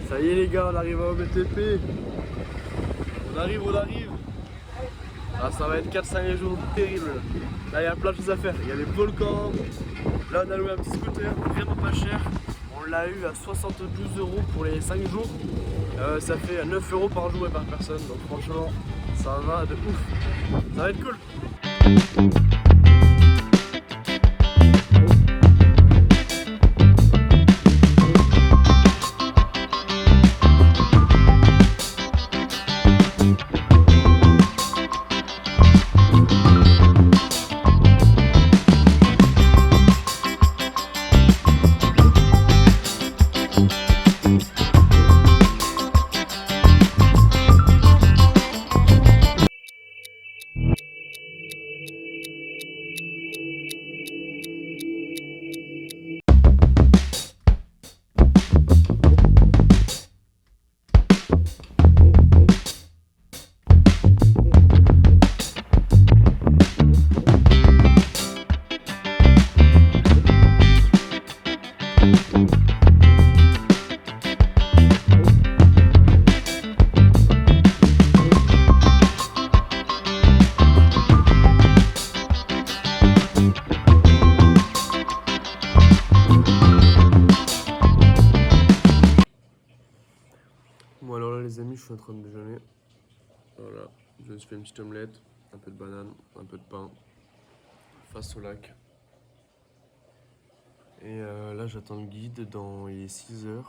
Ça y est les gars, on arrive à OBTP. On arrive. Ah, ça va être 4-5 jours terribles. Là il y a plein de choses à faire. Il y a les volcans. Là on a loué un petit scooter vraiment pas cher. On l'a eu à 72 € pour les 5 jours. Ça fait 9 € par jour et par personne. Donc franchement ça va de ouf. Ça va être cool. Bon alors là les amis, je suis en train de déjeuner. Voilà, je me suis fait une petite omelette, un peu de banane, un peu de pain, face au lac. Et là j'attends le guide, il est 6h.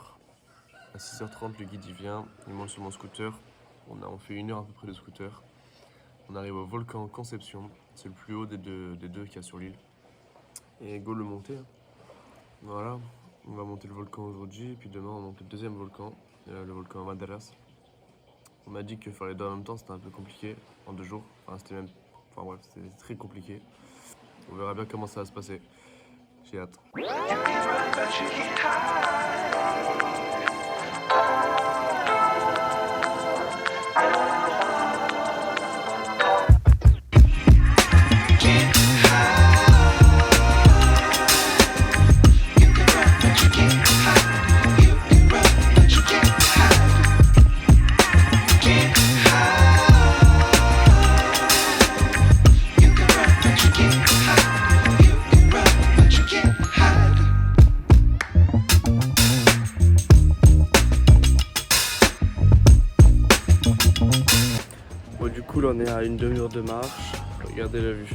À 6h30 le guide il vient, il monte sur mon scooter. On fait 1 heure à peu près de scooter. On arrive au volcan Conception, c'est le plus haut des deux qu'il y a sur l'île. Et go le monter. Hein. Voilà, on va monter le volcan aujourd'hui et puis demain on monte le deuxième volcan. Le volcan Madaras. On m'a dit que faire les deux en même temps c'était un peu compliqué en 2 jours. Enfin bref, c'était très compliqué. On verra bien comment ça va se passer. J'ai hâte. Bon, du coup là on est à 1 demi-heure de marche. Regardez la vue.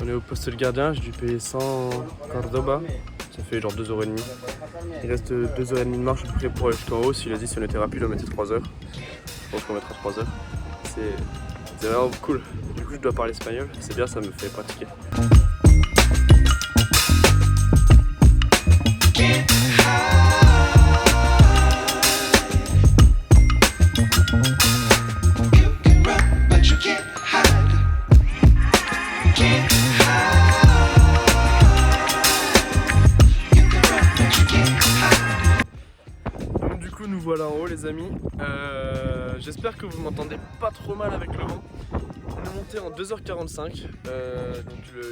On est au poste de gardien, j'ai dû payer 100 Cordoba. Ça fait genre 2h30. Il reste 2h30 de marche à peu près pour aller jusqu'en haut. S'il a dit si on était rapide on mettait 3h. Je pense qu'on mettra 3h. C'est vraiment cool. Du coup je dois parler espagnol. C'est bien, ça me fait pratiquer. Nous voilà en haut les amis, j'espère que vous m'entendez pas trop mal avec le vent. On est monté en 2h45,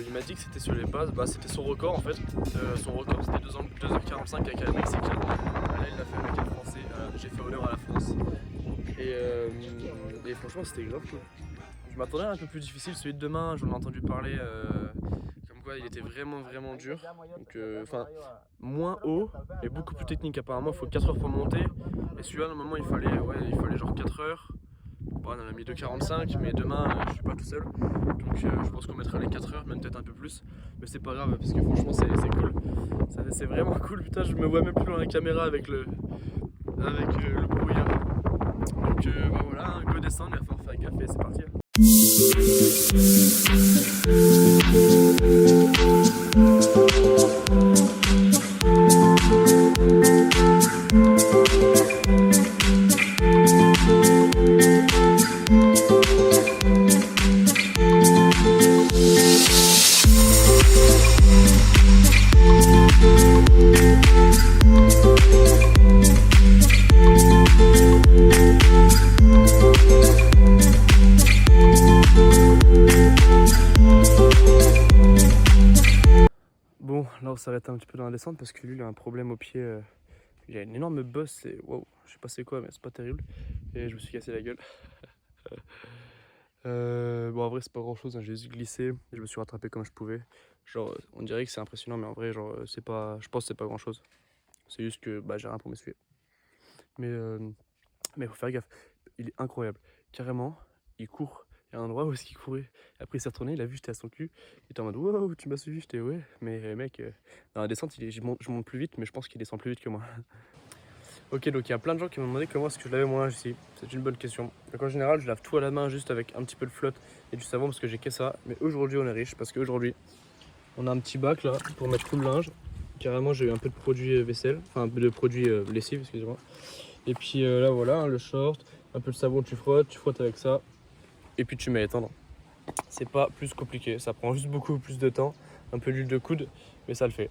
il m'a dit que c'était sur les bases, c'était son record en fait. Son record c'était 2h45 avec un Mexicain, là il l'a fait avec un Français, j'ai fait honneur à la France. Et franchement c'était grave cool. Je m'attendais à un peu plus difficile, celui de demain j'en ai entendu parler, comme quoi il était vraiment dur. Donc moins haut et beaucoup plus technique apparemment, il faut 4 heures pour monter. Et celui-là normalement il fallait genre 4 heures. Bon, on en a mis 2h45 mais demain je suis pas tout seul. Donc je pense qu'on mettra les 4 heures, même peut-être un peu plus. Mais c'est pas grave parce que franchement c'est cool. C'est vraiment cool, putain je me vois même plus dans la caméra avec le brouillard. Donc voilà, go descendre, il va falloir faire gaffe et c'est parti. Bon, là on s'arrête un petit peu dans la descente parce que lui il a un problème au pied Il y a une énorme bosse, c'est waouh, je sais pas c'est quoi, mais c'est pas terrible. Et je me suis cassé la gueule. Bon, en vrai, c'est pas grand chose, hein. J'ai juste glissé, je me suis rattrapé comme je pouvais. Genre, on dirait que c'est impressionnant, mais en vrai, genre, c'est pas, je pense que c'est pas grand chose. C'est juste que bah, j'ai rien pour m'essuyer. Mais faut faire gaffe, il est incroyable. Carrément, il court. Il y a un endroit où est-ce qu'il courait. Après, il s'est retourné, il a vu, j'étais à son cul. Il était en mode wow, tu m'as suivi, j'étais ouais. Mais mec, dans la descente, je monte plus vite, mais je pense qu'il descend plus vite que moi. Ok, donc il y a plein de gens qui m'ont demandé comment est-ce que je lavais mon linge ici. C'est une bonne question. Donc en général, je lave tout à la main juste avec un petit peu de flotte et du savon parce que j'ai que ça. Mais aujourd'hui, on est riche parce qu'aujourd'hui, on a un petit bac là pour mettre tout le linge. Carrément, j'ai eu un peu de produit vaisselle, enfin un peu de produit lessive, excusez-moi. Et puis là, voilà, hein, le short, un peu de savon, tu frottes avec ça. Et puis tu mets à étendre. C'est pas plus compliqué, ça prend juste beaucoup plus de temps. Un peu d'huile de coude, mais ça le fait.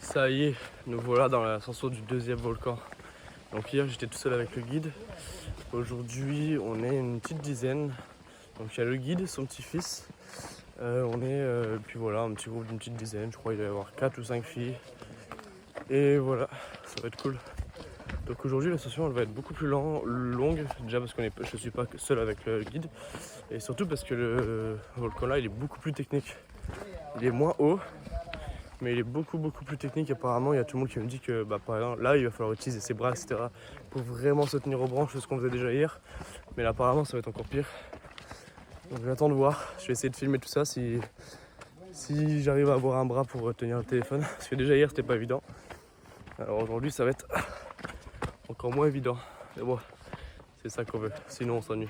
Ça y est, nous voilà dans l'ascension du deuxième volcan. Donc hier j'étais tout seul avec le guide. Aujourd'hui on est une petite dizaine. Donc il y a le guide, son petit-fils. Puis voilà, un petit groupe d'une petite dizaine. Je crois qu'il va y avoir 4 ou 5 filles. Et voilà, ça va être cool. Donc aujourd'hui l'ascension elle va être beaucoup plus longue. Déjà parce que je ne suis pas seul avec le guide. Et surtout parce que le volcan là il est beaucoup plus technique. Il est moins haut. Mais il est beaucoup plus technique. Apparemment, il y a tout le monde qui me dit que par exemple, là, il va falloir utiliser ses bras, etc. pour vraiment se tenir aux branches, ce qu'on faisait déjà hier. Mais là, apparemment, ça va être encore pire. Donc j'attends de voir. Je vais essayer de filmer tout ça si j'arrive à avoir un bras pour tenir le téléphone. Parce que déjà hier, c'était pas évident. Alors aujourd'hui, ça va être encore moins évident. Mais bon, c'est ça qu'on veut. Sinon, on s'ennuie.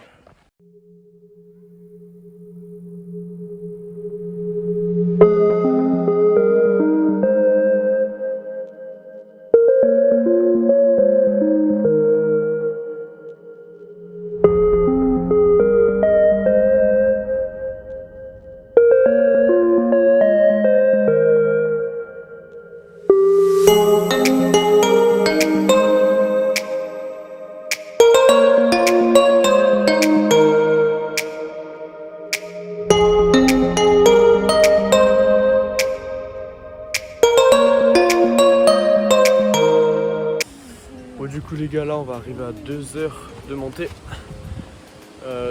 Du coup les gars, là on va arriver à 2 heures de montée.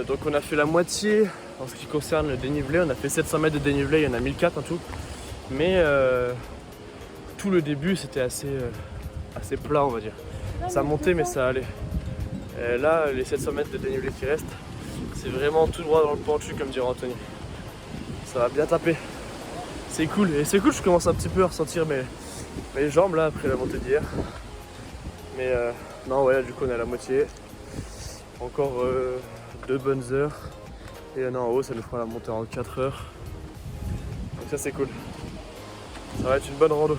Donc on a fait la moitié en ce qui concerne le dénivelé. On a fait 700 mètres de dénivelé, il y en a 1004 en tout. Mais tout le début c'était assez plat, on va dire. Ça montait mais ça allait. Et là les 700 mètres de dénivelé qui restent, c'est vraiment tout droit dans le pentu comme dirait Anthony. Ça va bien taper. C'est cool. Et c'est cool, je commence un petit peu à ressentir mes jambes là après la montée d'hier. Mais non, ouais, du coup on est à la moitié. Encore 2 bonnes heures. Et non, en haut, ça nous fera la montée en 4 heures. Donc ça, c'est cool. Ça va être une bonne rando.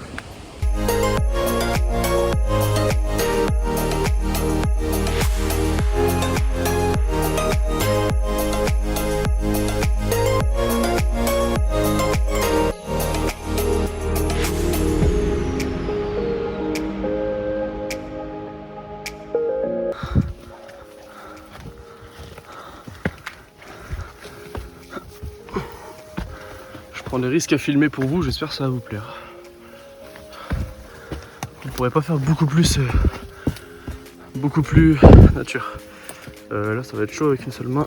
Je prends des risques à filmer pour vous, j'espère que ça va vous plaire. On pourrait pas faire beaucoup plus nature. Là ça va être chaud avec une seule main.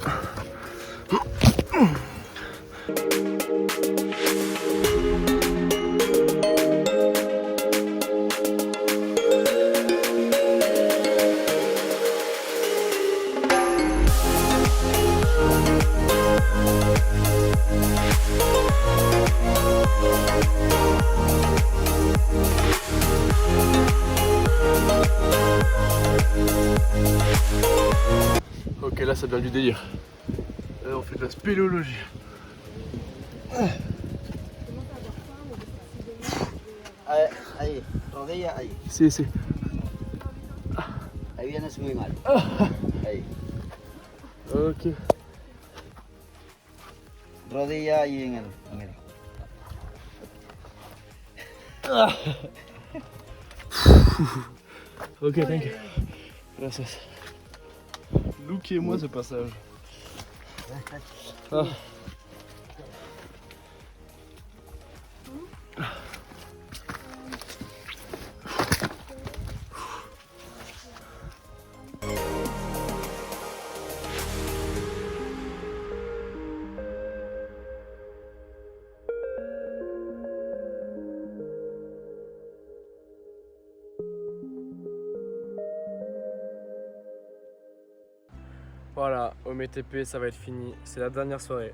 Ok, là ça devient du délire. On fait de la spéléologie. Ahí, rodilla ahí. Sí, sí. Ahí vienes muy mal. Ahí. Ok. Rodilla ahí en el. Ok, thank you. Gracias. Lookez-moi ce passage. Ah. Voilà, au MTP ça va être fini, c'est la dernière soirée.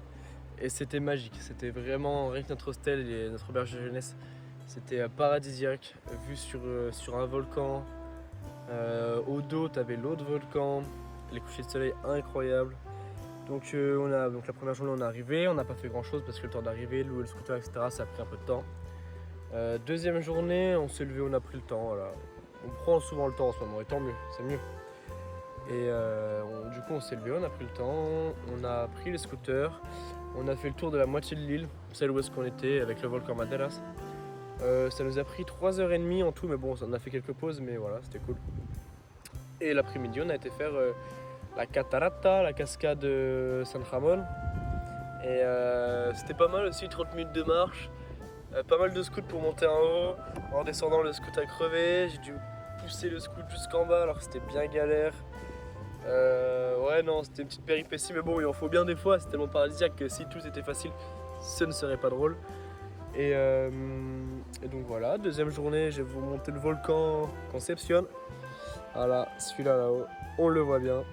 Et c'était magique, c'était vraiment, rien que notre hostel et notre auberge de jeunesse, c'était paradisiaque, vu sur un volcan. Au dos, t'avais l'autre volcan, les couchers de soleil incroyables. Donc, donc la première journée on est arrivé, on n'a pas fait grand chose parce que le temps d'arriver, louer le scooter, etc. ça a pris un peu de temps. Deuxième journée, on s'est levé, on a pris le temps. Voilà. On prend souvent le temps en ce moment, et tant mieux, c'est mieux. Et du coup on s'est levé, on a pris le temps, on a pris les scooters, on a fait le tour de la moitié de l'île, celle où est-ce qu'on était avec le volcan Madeiras. Ça nous a pris 3h30 en tout, mais bon, on a fait quelques pauses, mais voilà, c'était cool. Et l'après-midi, on a été faire la Catarata, la cascade San Ramon. Et c'était pas mal aussi, 30 minutes de marche, pas mal de scouts pour monter en haut. En descendant, le scout a crevé, j'ai dû pousser le scout jusqu'en bas alors que c'était bien galère. Ouais, non, c'était une petite péripétie, mais bon, il en faut bien des fois, c'est tellement paradisiaque que si tout était facile, ce ne serait pas drôle. Et donc voilà, deuxième journée, je vais vous monter le volcan Concepción. Voilà, celui-là là-haut, on le voit bien.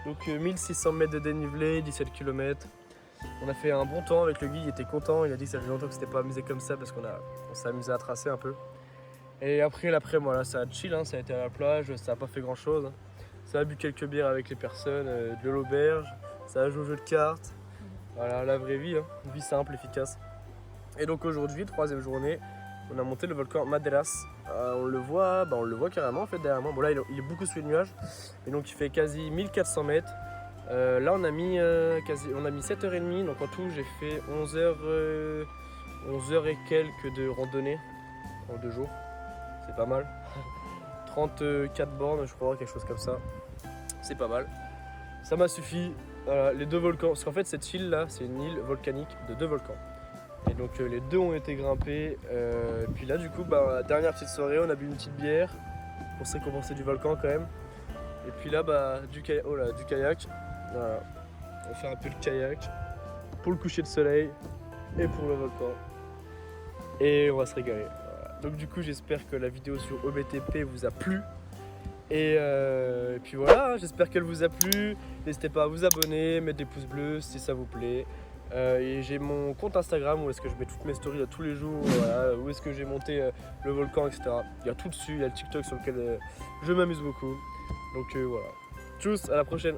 Donc 1600 mètres de dénivelé, 17 km. On a fait un bon temps avec le guide, il était content, il a dit que ça faisait longtemps que c'était pas amusé comme ça parce qu'on s'est amusé à tracer un peu. Et après l'après-midi, voilà, ça a chill, hein, ça a été à la plage, ça a pas fait grand chose. Hein. Ça a bu quelques bières avec les personnes de l'auberge, ça a joué au jeu de cartes. Voilà, la vraie vie, hein, une vie simple, efficace. Et donc aujourd'hui, troisième journée, on a monté le volcan Madeiras. On le voit carrément en fait derrière moi. Bon là il est beaucoup sous les nuages. Et donc il fait quasi 1400 mètres. Là on a mis 7h30. Donc en tout j'ai fait 11 heures et quelques de randonnée en 2 jours. C'est pas mal. 34 bornes je crois, quelque chose comme ça. C'est pas mal. Ça m'a suffi. Voilà, les 2 volcans. Parce qu'en fait cette île là c'est une île volcanique de 2 volcans. Et donc les 2 ont été grimpés. Puis là du coup dernière petite soirée on a bu une petite bière pour se récompenser du volcan quand même. Et puis là du kayak. Voilà. On fait un peu de kayak pour le coucher de soleil et pour le volcan. Et on va se régaler. Voilà. Donc du coup j'espère que la vidéo sur OBTP vous a plu. Et puis voilà, j'espère qu'elle vous a plu. N'hésitez pas à vous abonner, mettre des pouces bleus si ça vous plaît. Et j'ai mon compte Instagram où est-ce que je mets toutes mes stories tous les jours, voilà, où est-ce que j'ai monté le volcan, etc. Il y a tout dessus, il y a le TikTok sur lequel je m'amuse beaucoup. Donc voilà. Tchuss, à la prochaine.